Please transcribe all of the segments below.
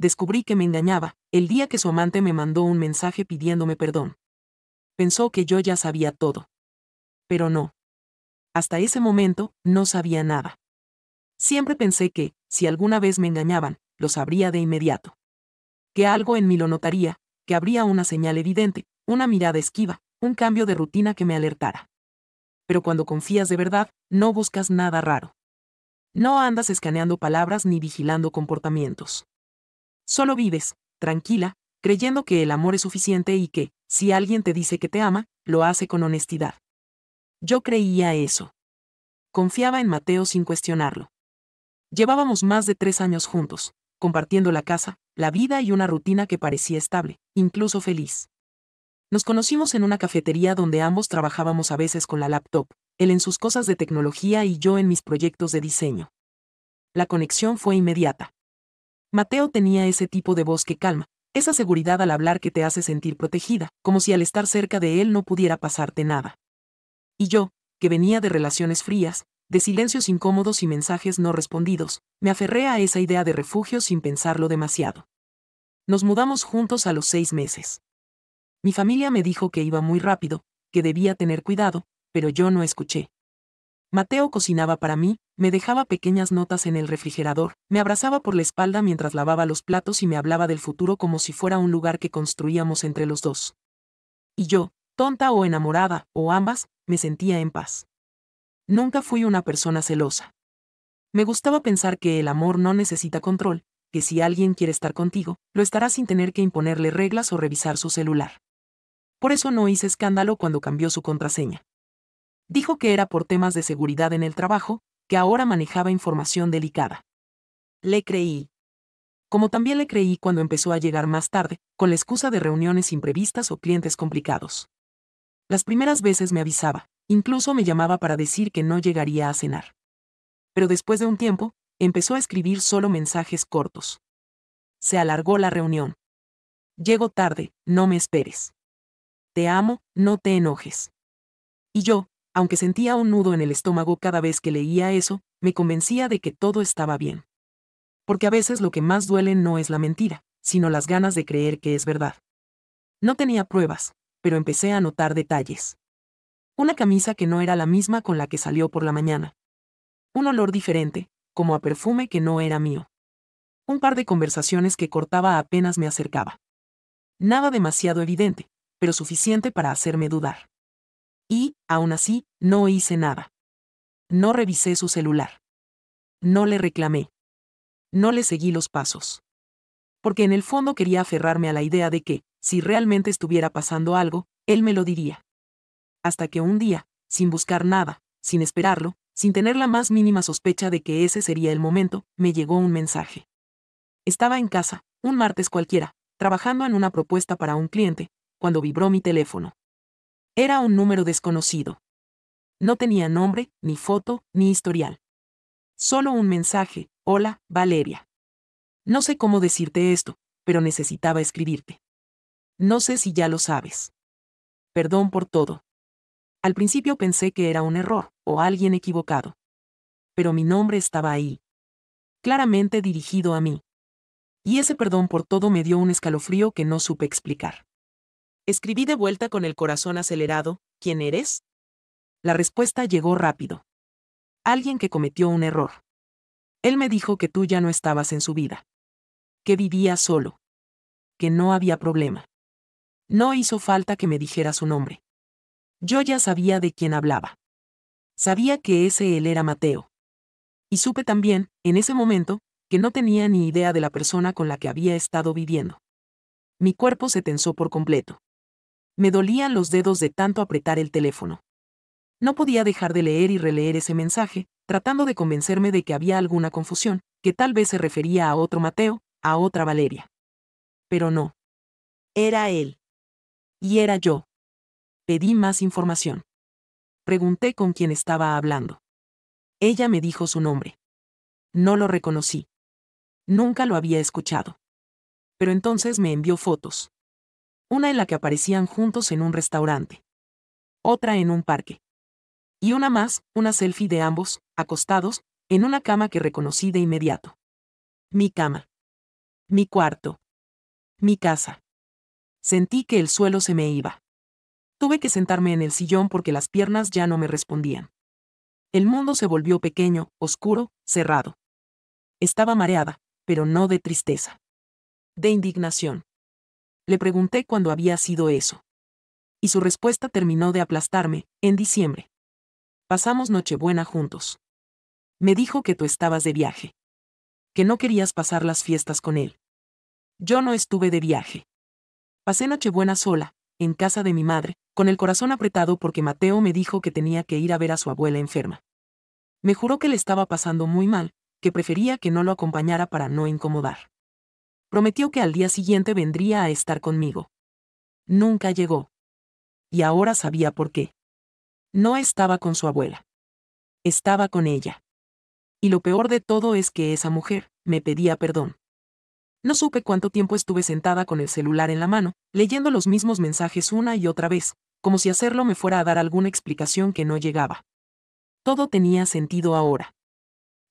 descubrí que me engañaba, el día que su amante me mandó un mensaje pidiéndome perdón. Pensó que yo ya sabía todo. Pero no. Hasta ese momento, no sabía nada. Siempre pensé que, si alguna vez me engañaban, lo sabría de inmediato. Que algo en mí lo notaría, que habría una señal evidente, una mirada esquiva, un cambio de rutina que me alertara. Pero cuando confías de verdad, no buscas nada raro. No andas escaneando palabras ni vigilando comportamientos. Solo vives, tranquila, creyendo que el amor es suficiente y que, si alguien te dice que te ama, lo hace con honestidad. Yo creía eso. Confiaba en Mateo sin cuestionarlo. Llevábamos más de 3 años juntos, compartiendo la casa, la vida y una rutina que parecía estable, incluso feliz. Nos conocimos en una cafetería donde ambos trabajábamos a veces con la laptop, él en sus cosas de tecnología y yo en mis proyectos de diseño. La conexión fue inmediata. Mateo tenía ese tipo de voz que calma, esa seguridad al hablar que te hace sentir protegida, como si al estar cerca de él no pudiera pasarte nada. Y yo, que venía de relaciones frías, de silencios incómodos y mensajes no respondidos, me aferré a esa idea de refugio sin pensarlo demasiado. Nos mudamos juntos a los 6 meses. Mi familia me dijo que iba muy rápido, que debía tener cuidado, pero yo no escuché. Mateo cocinaba para mí, me dejaba pequeñas notas en el refrigerador, me abrazaba por la espalda mientras lavaba los platos y me hablaba del futuro como si fuera un lugar que construíamos entre los dos. Y yo, tonta o enamorada, o ambas, me sentía en paz. Nunca fui una persona celosa. Me gustaba pensar que el amor no necesita control, que si alguien quiere estar contigo, lo estará sin tener que imponerle reglas o revisar su celular. Por eso no hice escándalo cuando cambió su contraseña. Dijo que era por temas de seguridad en el trabajo, que ahora manejaba información delicada. Le creí. Como también le creí cuando empezó a llegar más tarde, con la excusa de reuniones imprevistas o clientes complicados. Las primeras veces me avisaba, incluso me llamaba para decir que no llegaría a cenar. Pero después de un tiempo, empezó a escribir solo mensajes cortos. Se alargó la reunión. Llego tarde, no me esperes. Te amo, no te enojes. Y yo, aunque sentía un nudo en el estómago cada vez que leía eso, me convencía de que todo estaba bien. Porque a veces lo que más duele no es la mentira, sino las ganas de creer que es verdad. No tenía pruebas, pero empecé a notar detalles. Una camisa que no era la misma con la que salió por la mañana. Un olor diferente, como a perfume que no era mío. Un par de conversaciones que cortaba apenas me acercaba. Nada demasiado evidente, pero suficiente para hacerme dudar. Y, aún así, no hice nada. No revisé su celular. No le reclamé. No le seguí los pasos. Porque en el fondo quería aferrarme a la idea de que, si realmente estuviera pasando algo, él me lo diría. Hasta que un día, sin buscar nada, sin esperarlo, sin tener la más mínima sospecha de que ese sería el momento, me llegó un mensaje. Estaba en casa, un martes cualquiera, trabajando en una propuesta para un cliente, cuando vibró mi teléfono. Era un número desconocido. No tenía nombre, ni foto, ni historial. Solo un mensaje: hola, Valeria. No sé cómo decirte esto, pero necesitaba escribirte. No sé si ya lo sabes. Perdón por todo. Al principio pensé que era un error, o alguien equivocado. Pero mi nombre estaba ahí. Claramente dirigido a mí. Y ese perdón por todo me dio un escalofrío que no supe explicar. Escribí de vuelta con el corazón acelerado: ¿quién eres? La respuesta llegó rápido. Alguien que cometió un error. Él me dijo que tú ya no estabas en su vida. Que vivía solo. Que no había problema. No hizo falta que me dijera su nombre. Yo ya sabía de quién hablaba. Sabía que ese él era Mateo. Y supe también, en ese momento, que no tenía ni idea de la persona con la que había estado viviendo. Mi cuerpo se tensó por completo. Me dolían los dedos de tanto apretar el teléfono. No podía dejar de leer y releer ese mensaje, tratando de convencerme de que había alguna confusión, que tal vez se refería a otro Mateo, a otra Valeria. Pero no. Era él. Y era yo. Pedí más información. Pregunté con quién estaba hablando. Ella me dijo su nombre. No lo reconocí. Nunca lo había escuchado. Pero entonces me envió fotos. Una en la que aparecían juntos en un restaurante. Otra en un parque. Y una más, una selfie de ambos, acostados, en una cama que reconocí de inmediato. Mi cama. Mi cuarto. Mi casa. Sentí que el suelo se me iba. Tuve que sentarme en el sillón porque las piernas ya no me respondían. El mundo se volvió pequeño, oscuro, cerrado. Estaba mareada, pero no de tristeza. De indignación. Le pregunté cuándo había sido eso. Y su respuesta terminó de aplastarme, en diciembre. Pasamos Nochebuena juntos. Me dijo que tú estabas de viaje. Que no querías pasar las fiestas con él. Yo no estuve de viaje. Pasé Nochebuena sola, en casa de mi madre, con el corazón apretado porque Mateo me dijo que tenía que ir a ver a su abuela enferma. Me juró que le estaba pasando muy mal, que prefería que no lo acompañara para no incomodar. Prometió que al día siguiente vendría a estar conmigo. Nunca llegó. Y ahora sabía por qué. No estaba con su abuela. Estaba con ella. Y lo peor de todo es que esa mujer me pedía perdón. No supe cuánto tiempo estuve sentada con el celular en la mano, leyendo los mismos mensajes una y otra vez, como si hacerlo me fuera a dar alguna explicación que no llegaba. Todo tenía sentido ahora.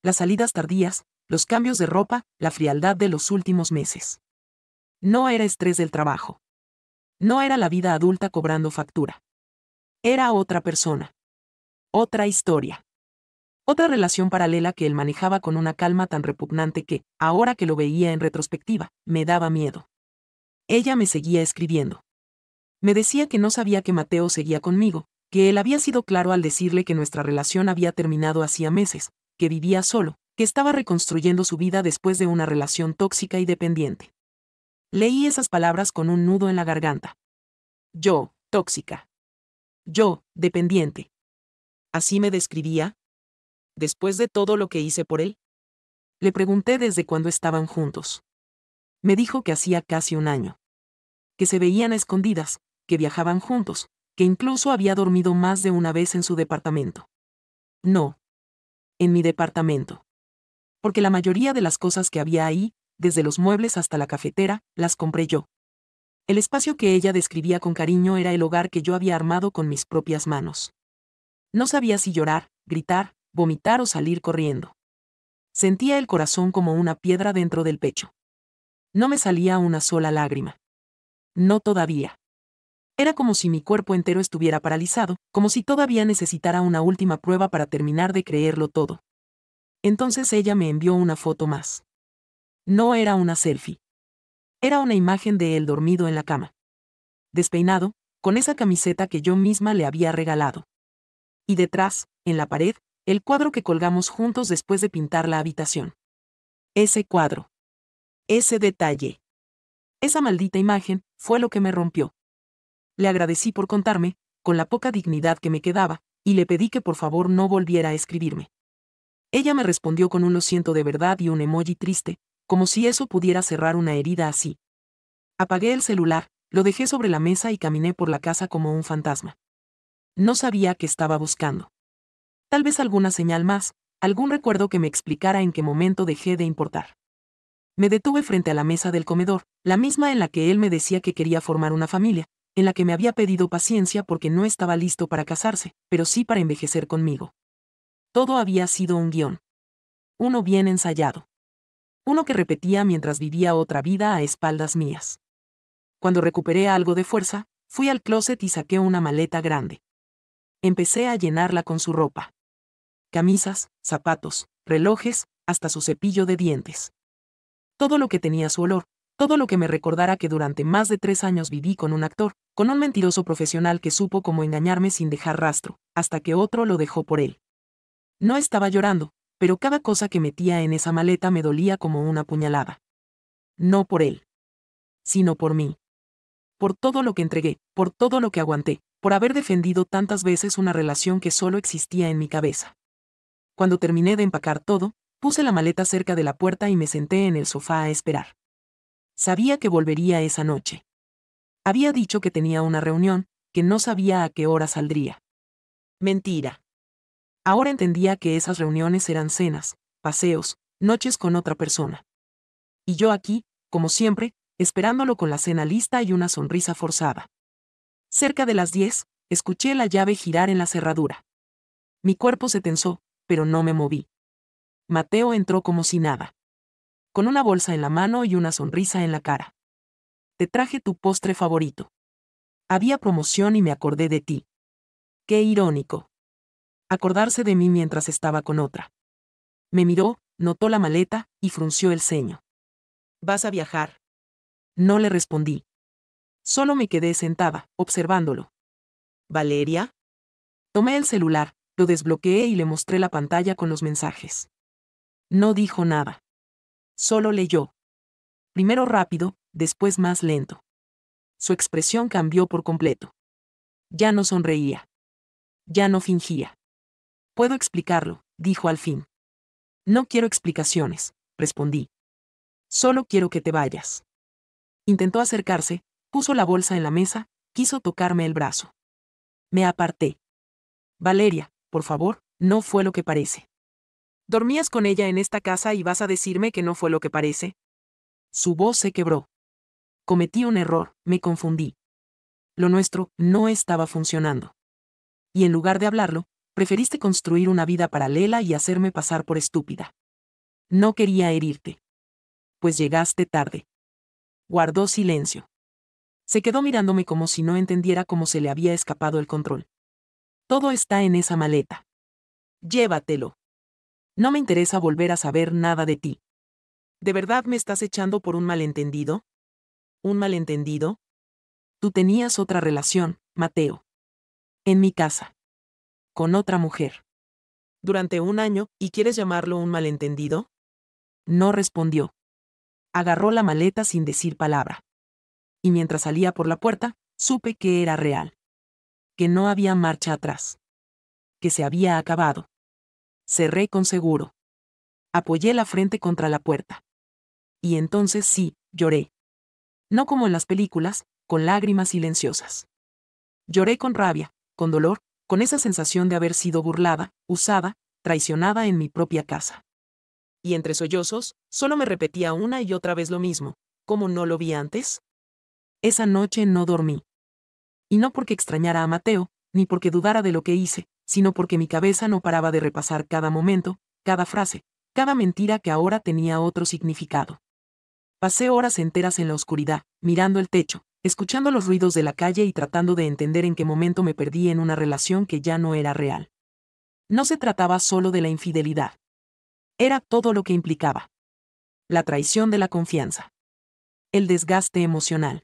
Las salidas tardías, los cambios de ropa, la frialdad de los últimos meses. No era estrés del trabajo. No era la vida adulta cobrando factura. Era otra persona. Otra historia. Otra relación paralela que él manejaba con una calma tan repugnante que, ahora que lo veía en retrospectiva, me daba miedo. Ella me seguía escribiendo. Me decía que no sabía que Mateo seguía conmigo, que él había sido claro al decirle que nuestra relación había terminado hacía meses, que vivía solo, que estaba reconstruyendo su vida después de una relación tóxica y dependiente. Leí esas palabras con un nudo en la garganta. Yo, tóxica. Yo, dependiente. ¿Así me describía? ¿Después de todo lo que hice por él? Le pregunté desde cuándo estaban juntos. Me dijo que hacía casi un año. Que se veían a escondidas, que viajaban juntos, que incluso había dormido más de una vez en su departamento. No. En mi departamento. Porque la mayoría de las cosas que había ahí, desde los muebles hasta la cafetera, las compré yo. El espacio que ella describía con cariño era el hogar que yo había armado con mis propias manos. No sabía si llorar, gritar, vomitar o salir corriendo. Sentía el corazón como una piedra dentro del pecho. No me salía una sola lágrima. No todavía. Era como si mi cuerpo entero estuviera paralizado, como si todavía necesitara una última prueba para terminar de creerlo todo. Entonces ella me envió una foto más. No era una selfie. Era una imagen de él dormido en la cama. Despeinado, con esa camiseta que yo misma le había regalado. Y detrás, en la pared, el cuadro que colgamos juntos después de pintar la habitación. Ese cuadro. Ese detalle. Esa maldita imagen fue lo que me rompió. Le agradecí por contarme, con la poca dignidad que me quedaba, y le pedí que por favor no volviera a escribirme. Ella me respondió con un lo siento de verdad y un emoji triste, como si eso pudiera cerrar una herida así. Apagué el celular, lo dejé sobre la mesa y caminé por la casa como un fantasma. No sabía qué estaba buscando. Tal vez alguna señal más, algún recuerdo que me explicara en qué momento dejé de importar. Me detuve frente a la mesa del comedor, la misma en la que él me decía que quería formar una familia, en la que me había pedido paciencia porque no estaba listo para casarse, pero sí para envejecer conmigo. Todo había sido un guión. Uno bien ensayado. Uno que repetía mientras vivía otra vida a espaldas mías. Cuando recuperé algo de fuerza, fui al closet y saqué una maleta grande. Empecé a llenarla con su ropa. Camisas, zapatos, relojes, hasta su cepillo de dientes. Todo lo que tenía su olor, todo lo que me recordara que durante más de 3 años viví con un actor, con un mentiroso profesional que supo cómo engañarme sin dejar rastro, hasta que otro lo dejó por él. No estaba llorando, pero cada cosa que metía en esa maleta me dolía como una puñalada. No por él, sino por mí. Por todo lo que entregué, por todo lo que aguanté, por haber defendido tantas veces una relación que solo existía en mi cabeza. Cuando terminé de empacar todo, puse la maleta cerca de la puerta y me senté en el sofá a esperar. Sabía que volvería esa noche. Había dicho que tenía una reunión, que no sabía a qué hora saldría. Mentira. Ahora entendía que esas reuniones eran cenas, paseos, noches con otra persona. Y yo aquí, como siempre, esperándolo con la cena lista y una sonrisa forzada. Cerca de las 10, escuché la llave girar en la cerradura. Mi cuerpo se tensó, pero no me moví. Mateo entró como si nada. con una bolsa en la mano y una sonrisa en la cara. Te traje tu postre favorito. Había promoción y me acordé de ti. Qué irónico. Acordarse de mí mientras estaba con otra. Me miró, notó la maleta y frunció el ceño. ¿Vas a viajar? No le respondí. Solo me quedé sentada, observándolo. ¿Valeria? Tomé el celular, lo desbloqueé y le mostré la pantalla con los mensajes. No dijo nada. Solo leyó. Primero rápido, después más lento. Su expresión cambió por completo. Ya no sonreía. Ya no fingía. Puedo explicarlo, dijo al fin. No quiero explicaciones, respondí. Solo quiero que te vayas. Intentó acercarse, puso la bolsa en la mesa, quiso tocarme el brazo. Me aparté. Valeria, por favor, no fue lo que parece. ¿Dormías con ella en esta casa y vas a decirme que no fue lo que parece? Su voz se quebró. Cometí un error, me confundí. Lo nuestro no estaba funcionando. Y en lugar de hablarlo, preferiste construir una vida paralela y hacerme pasar por estúpida. No quería herirte. Pues llegaste tarde. Guardó silencio. Se quedó mirándome como si no entendiera cómo se le había escapado el control. Todo está en esa maleta. Llévatelo. No me interesa volver a saber nada de ti. ¿De verdad me estás echando por un malentendido? ¿Un malentendido? Tú tenías otra relación, Mateo. En mi casa. Con otra mujer. Durante un año, ¿y quieres llamarlo un malentendido? No respondió. Agarró la maleta sin decir palabra. Y mientras salía por la puerta, supe que era real. Que no había marcha atrás. Que se había acabado. Cerré con seguro. Apoyé la frente contra la puerta. Y entonces sí, lloré. No como en las películas, con lágrimas silenciosas. Lloré con rabia, con dolor, con esa sensación de haber sido burlada, usada, traicionada en mi propia casa. Y entre sollozos, solo me repetía una y otra vez lo mismo. ¿Cómo no lo vi antes? Esa noche no dormí. Y no porque extrañara a Mateo, ni porque dudara de lo que hice, sino porque mi cabeza no paraba de repasar cada momento, cada frase, cada mentira que ahora tenía otro significado. Pasé horas enteras en la oscuridad, mirando el techo, escuchando los ruidos de la calle y tratando de entender en qué momento me perdí en una relación que ya no era real. No se trataba solo de la infidelidad. Era todo lo que implicaba. La traición de la confianza. El desgaste emocional.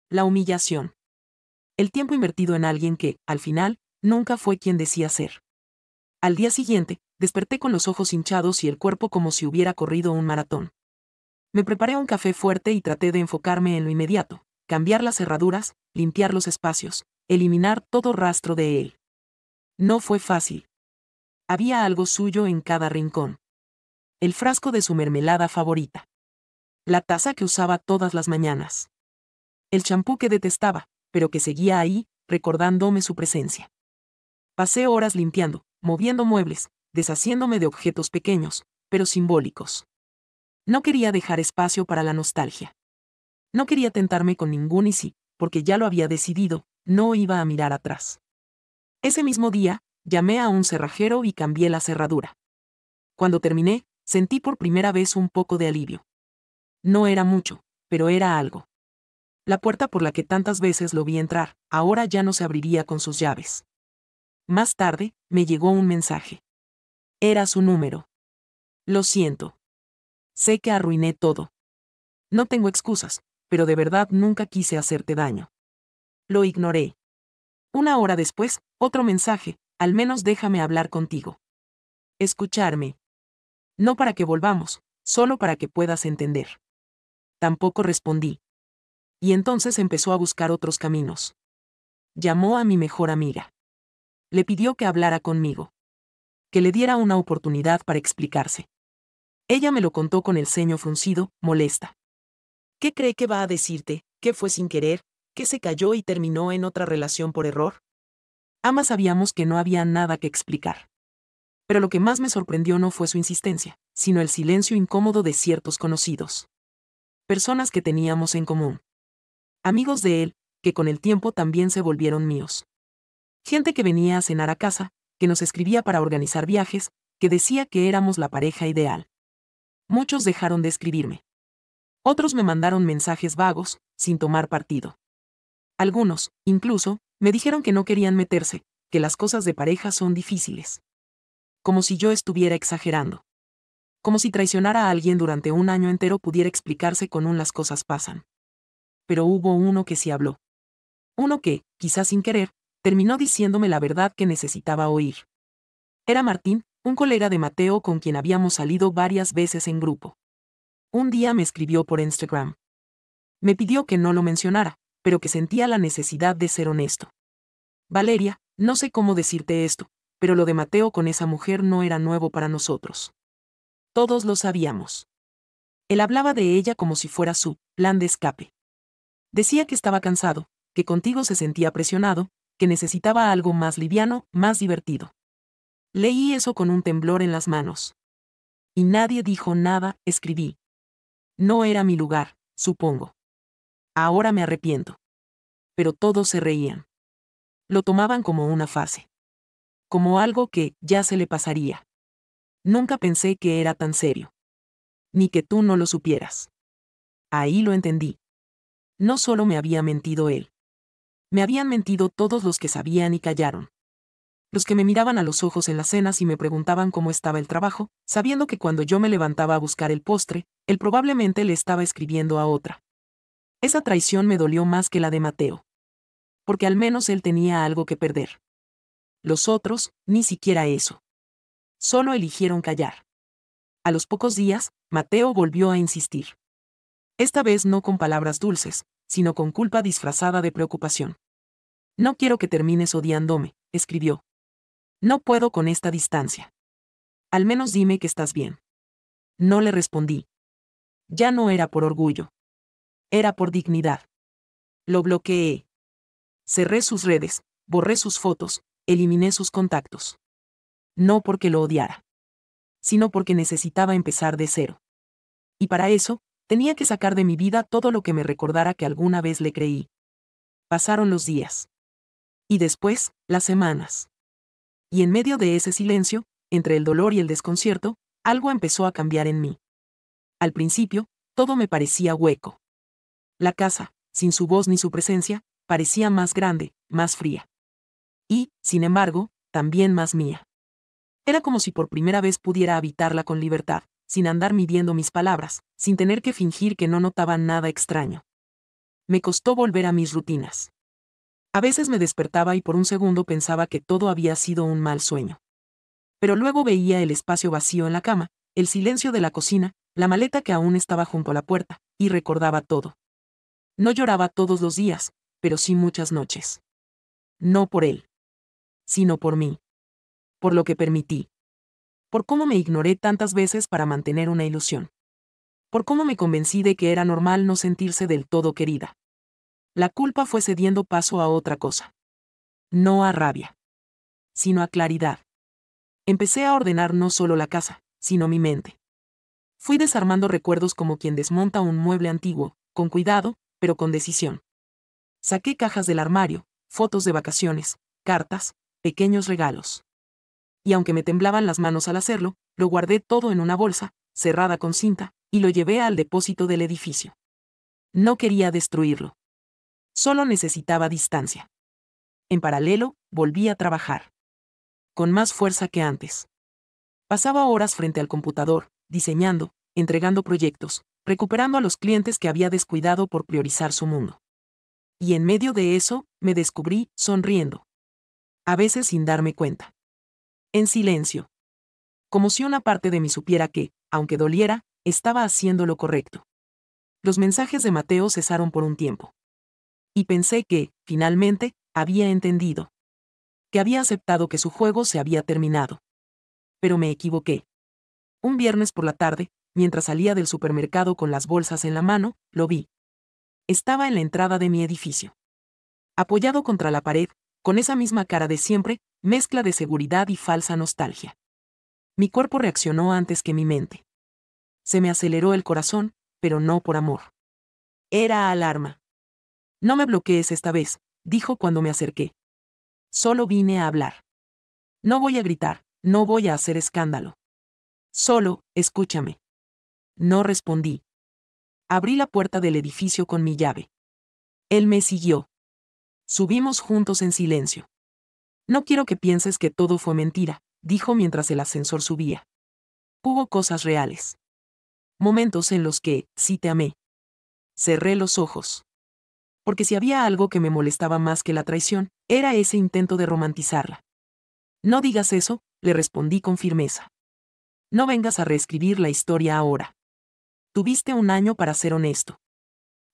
La humillación. El tiempo invertido en alguien que, al final, nunca fue quien decía ser. Al día siguiente, desperté con los ojos hinchados y el cuerpo como si hubiera corrido un maratón. Me preparé un café fuerte y traté de enfocarme en lo inmediato, cambiar las cerraduras, limpiar los espacios, eliminar todo rastro de él. No fue fácil. Había algo suyo en cada rincón. El frasco de su mermelada favorita. La taza que usaba todas las mañanas. El champú que detestaba, pero que seguía ahí, recordándome su presencia. Pasé horas limpiando, moviendo muebles, deshaciéndome de objetos pequeños, pero simbólicos. No quería dejar espacio para la nostalgia. No quería tentarme con ningún y sí, porque ya lo había decidido, no iba a mirar atrás. Ese mismo día, llamé a un cerrajero y cambié la cerradura. Cuando terminé, sentí por primera vez un poco de alivio. No era mucho, pero era algo. La puerta por la que tantas veces lo vi entrar, ahora ya no se abriría con sus llaves. Más tarde, me llegó un mensaje. Era su número. Lo siento. Sé que arruiné todo. No tengo excusas, pero de verdad nunca quise hacerte daño. Lo ignoré. Una hora después, otro mensaje, al menos déjame hablar contigo. Escucharme. No para que volvamos, solo para que puedas entender. Tampoco respondí. Y entonces empezó a buscar otros caminos. Llamó a mi mejor amiga. Le pidió que hablara conmigo. Que le diera una oportunidad para explicarse. Ella me lo contó con el ceño fruncido, molesta. ¿Qué cree que va a decirte? ¿Qué fue sin querer? ¿Que se cayó y terminó en otra relación por error? Ambas sabíamos que no había nada que explicar. Pero lo que más me sorprendió no fue su insistencia, sino el silencio incómodo de ciertos conocidos. Personas que teníamos en común. Amigos de él, que con el tiempo también se volvieron míos. Gente que venía a cenar a casa, que nos escribía para organizar viajes, que decía que éramos la pareja ideal. Muchos dejaron de escribirme. Otros me mandaron mensajes vagos, sin tomar partido. Algunos, incluso, me dijeron que no querían meterse, que las cosas de pareja son difíciles. Como si yo estuviera exagerando. Como si traicionar a alguien durante un año entero pudiera explicarse con un las cosas pasan. Pero hubo uno que sí habló. Uno que, quizás sin querer, terminó diciéndome la verdad que necesitaba oír. Era Martín, un colega de Mateo con quien habíamos salido varias veces en grupo. Un día me escribió por Instagram. Me pidió que no lo mencionara, pero que sentía la necesidad de ser honesto. Valeria, no sé cómo decirte esto, pero lo de Mateo con esa mujer no era nuevo para nosotros. Todos lo sabíamos. Él hablaba de ella como si fuera su plan de escape. Decía que estaba cansado, que contigo se sentía presionado, que necesitaba algo más liviano, más divertido. Leí eso con un temblor en las manos. Y nadie dijo nada, escribí. No era mi lugar, supongo. Ahora me arrepiento. Pero todos se reían. Lo tomaban como una fase. Como algo que ya se le pasaría. Nunca pensé que era tan serio. Ni que tú no lo supieras. Ahí lo entendí. No solo me había mentido él. Me habían mentido todos los que sabían y callaron. Los que me miraban a los ojos en las cenas y me preguntaban cómo estaba el trabajo, sabiendo que cuando yo me levantaba a buscar el postre, él probablemente le estaba escribiendo a otra. Esa traición me dolió más que la de Mateo. Porque al menos él tenía algo que perder. Los otros, ni siquiera eso. Solo eligieron callar. A los pocos días, Mateo volvió a insistir. Esta vez no con palabras dulces, sino con culpa disfrazada de preocupación. No quiero que termines odiándome, escribió. No puedo con esta distancia. Al menos dime que estás bien. No le respondí. Ya no era por orgullo. Era por dignidad. Lo bloqueé. Cerré sus redes, borré sus fotos, eliminé sus contactos. No porque lo odiara, sino porque necesitaba empezar de cero. Y para eso, tenía que sacar de mi vida todo lo que me recordara que alguna vez le creí. Pasaron los días. Y después, las semanas. Y en medio de ese silencio, entre el dolor y el desconcierto, algo empezó a cambiar en mí. Al principio, todo me parecía hueco. La casa, sin su voz ni su presencia, parecía más grande, más fría. Y, sin embargo, también más mía. Era como si por primera vez pudiera habitarla con libertad, sin andar midiendo mis palabras, sin tener que fingir que no notaba nada extraño. Me costó volver a mis rutinas. A veces me despertaba y por un segundo pensaba que todo había sido un mal sueño. Pero luego veía el espacio vacío en la cama, el silencio de la cocina, la maleta que aún estaba junto a la puerta, y recordaba todo. No lloraba todos los días, pero sí muchas noches. No por él, sino por mí. Por lo que permití. Por cómo me ignoré tantas veces para mantener una ilusión. Por cómo me convencí de que era normal no sentirse del todo querida. La culpa fue cediendo paso a otra cosa. No a rabia, sino a claridad. Empecé a ordenar no solo la casa, sino mi mente. Fui desarmando recuerdos como quien desmonta un mueble antiguo, con cuidado, pero con decisión. Saqué cajas del armario, fotos de vacaciones, cartas, pequeños regalos. Y aunque me temblaban las manos al hacerlo, lo guardé todo en una bolsa, cerrada con cinta, y lo llevé al depósito del edificio. No quería destruirlo. Solo necesitaba distancia. En paralelo, volví a trabajar. Con más fuerza que antes. Pasaba horas frente al computador, diseñando, entregando proyectos, recuperando a los clientes que había descuidado por priorizar su mundo. Y en medio de eso, me descubrí, sonriendo. A veces sin darme cuenta. En silencio. Como si una parte de mí supiera que, aunque doliera, estaba haciendo lo correcto. Los mensajes de Mateo cesaron por un tiempo. Y pensé que, finalmente, había entendido. Que había aceptado que su juego se había terminado. Pero me equivoqué. Un viernes por la tarde, mientras salía del supermercado con las bolsas en la mano, lo vi. Estaba en la entrada de mi edificio. Apoyado contra la pared, con esa misma cara de siempre, mezcla de seguridad y falsa nostalgia. Mi cuerpo reaccionó antes que mi mente. Se me aceleró el corazón, pero no por amor. Era alarma. No me bloquees esta vez, dijo cuando me acerqué. Solo vine a hablar. No voy a gritar, no voy a hacer escándalo. Solo, escúchame. No respondí. Abrí la puerta del edificio con mi llave. Él me siguió. Subimos juntos en silencio. No quiero que pienses que todo fue mentira, dijo mientras el ascensor subía. Hubo cosas reales. Momentos en los que, sí te amé. Cerré los ojos. Porque si había algo que me molestaba más que la traición, era ese intento de romantizarla. No digas eso, le respondí con firmeza. No vengas a reescribir la historia ahora. Tuviste un año para ser honesto.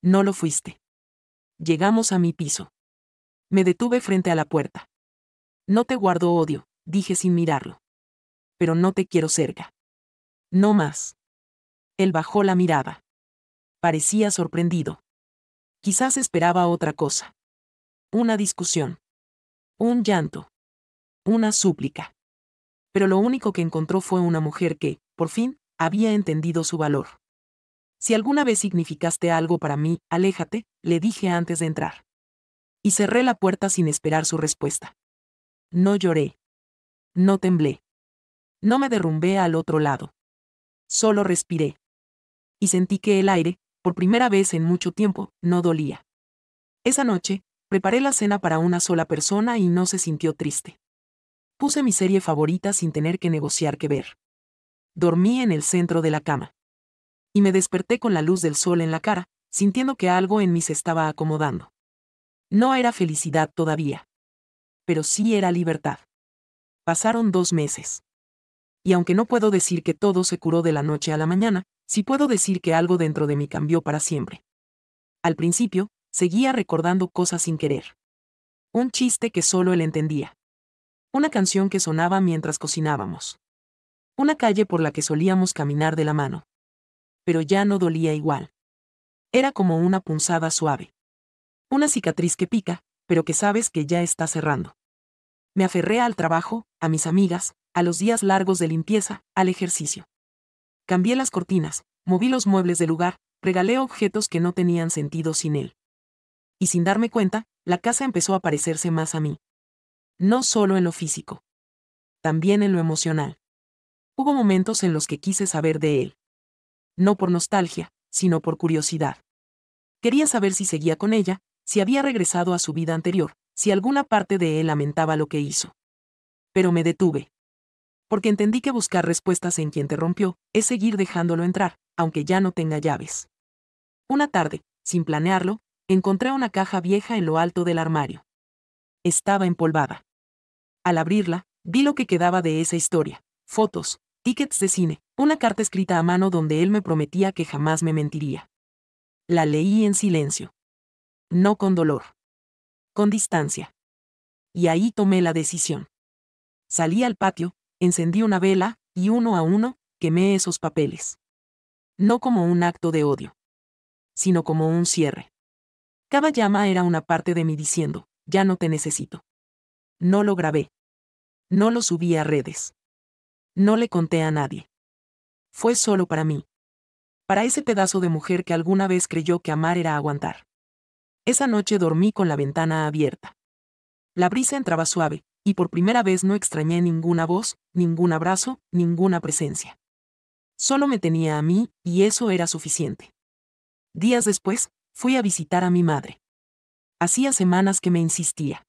No lo fuiste. Llegamos a mi piso. Me detuve frente a la puerta. No te guardo odio, dije sin mirarlo. Pero no te quiero cerca. No más. Él bajó la mirada. Parecía sorprendido. Quizás esperaba otra cosa. Una discusión. Un llanto. Una súplica. Pero lo único que encontró fue una mujer que, por fin, había entendido su valor. Si alguna vez significaste algo para mí, aléjate, le dije antes de entrar. Y cerré la puerta sin esperar su respuesta. No lloré. No temblé. No me derrumbé al otro lado. Solo respiré. Y sentí que el aire, por primera vez en mucho tiempo, no dolía. Esa noche, preparé la cena para una sola persona y no se sintió triste. Puse mi serie favorita sin tener que negociar qué ver. Dormí en el centro de la cama. Y me desperté con la luz del sol en la cara, sintiendo que algo en mí se estaba acomodando. No era felicidad todavía. Pero sí era libertad. Pasaron 2 meses. Y aunque no puedo decir que todo se curó de la noche a la mañana, sí puedo decir que algo dentro de mí cambió para siempre. Al principio, seguía recordando cosas sin querer. Un chiste que solo él entendía. Una canción que sonaba mientras cocinábamos. Una calle por la que solíamos caminar de la mano. Pero ya no dolía igual. Era como una punzada suave. Una cicatriz que pica, pero que sabes que ya está cerrando. Me aferré al trabajo, a mis amigas, a los días largos de limpieza, al ejercicio. Cambié las cortinas, moví los muebles del lugar, regalé objetos que no tenían sentido sin él. Y sin darme cuenta, la casa empezó a parecerse más a mí. No solo en lo físico. También en lo emocional. Hubo momentos en los que quise saber de él. No por nostalgia, sino por curiosidad. Quería saber si seguía con ella, si había regresado a su vida anterior, si alguna parte de él lamentaba lo que hizo. Pero me detuve. Porque entendí que buscar respuestas en quien te rompió es seguir dejándolo entrar, aunque ya no tenga llaves. Una tarde, sin planearlo, encontré una caja vieja en lo alto del armario. Estaba empolvada. Al abrirla, vi lo que quedaba de esa historia: fotos, tickets de cine, una carta escrita a mano donde él me prometía que jamás me mentiría. La leí en silencio. No con dolor. Con distancia. Y ahí tomé la decisión. Salí al patio, encendí una vela, y uno a uno, quemé esos papeles. No como un acto de odio, sino como un cierre. Cada llama era una parte de mí diciendo: ya no te necesito. No lo grabé. No lo subí a redes. No le conté a nadie. Fue solo para mí. Para ese pedazo de mujer que alguna vez creyó que amar era aguantar. Esa noche dormí con la ventana abierta. La brisa entraba suave, y por primera vez no extrañé ninguna voz, ningún abrazo, ninguna presencia. Solo me tenía a mí, y eso era suficiente. Días después, fui a visitar a mi madre. Hacía semanas que me insistía.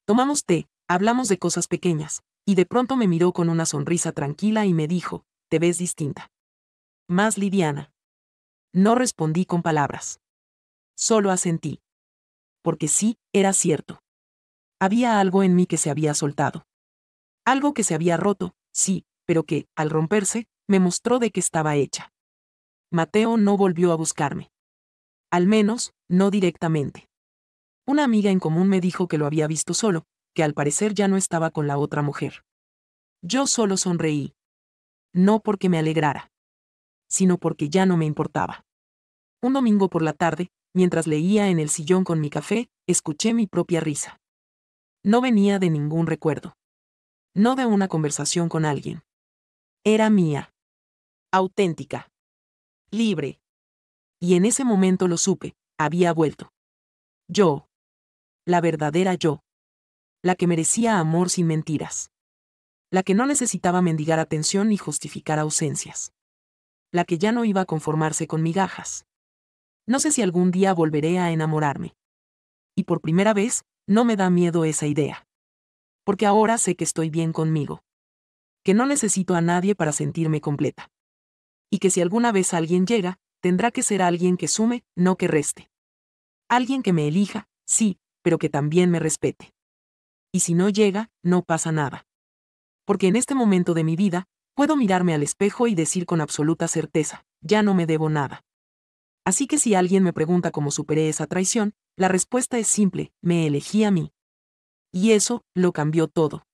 Tomamos té, hablamos de cosas pequeñas, y de pronto me miró con una sonrisa tranquila y me dijo: te ves distinta. Más liviana. No respondí con palabras. Solo asentí. Porque sí, era cierto. Había algo en mí que se había soltado. Algo que se había roto, sí, pero que, al romperse, me mostró de qué estaba hecha. Mateo no volvió a buscarme. Al menos, no directamente. Una amiga en común me dijo que lo había visto solo, que al parecer ya no estaba con la otra mujer. Yo solo sonreí. No porque me alegrara, sino porque ya no me importaba. Un domingo por la tarde, mientras leía en el sillón con mi café, escuché mi propia risa. No venía de ningún recuerdo. No de una conversación con alguien. Era mía. Auténtica. Libre. Y en ese momento lo supe: había vuelto. Yo. La verdadera yo. La que merecía amor sin mentiras. La que no necesitaba mendigar atención ni justificar ausencias. la que ya no iba a conformarse con migajas. No sé si algún día volveré a enamorarme. Y por primera vez, no me da miedo esa idea. Porque ahora sé que estoy bien conmigo. Que no necesito a nadie para sentirme completa. Y que si alguna vez alguien llega, tendrá que ser alguien que sume, no que reste. Alguien que me elija, sí, pero que también me respete. Y si no llega, no pasa nada. Porque en este momento de mi vida, puedo mirarme al espejo y decir con absoluta certeza, ya no me debo nada. Así que si alguien me pregunta cómo superé esa traición, la respuesta es simple, me elegí a mí. Y eso, lo cambió todo.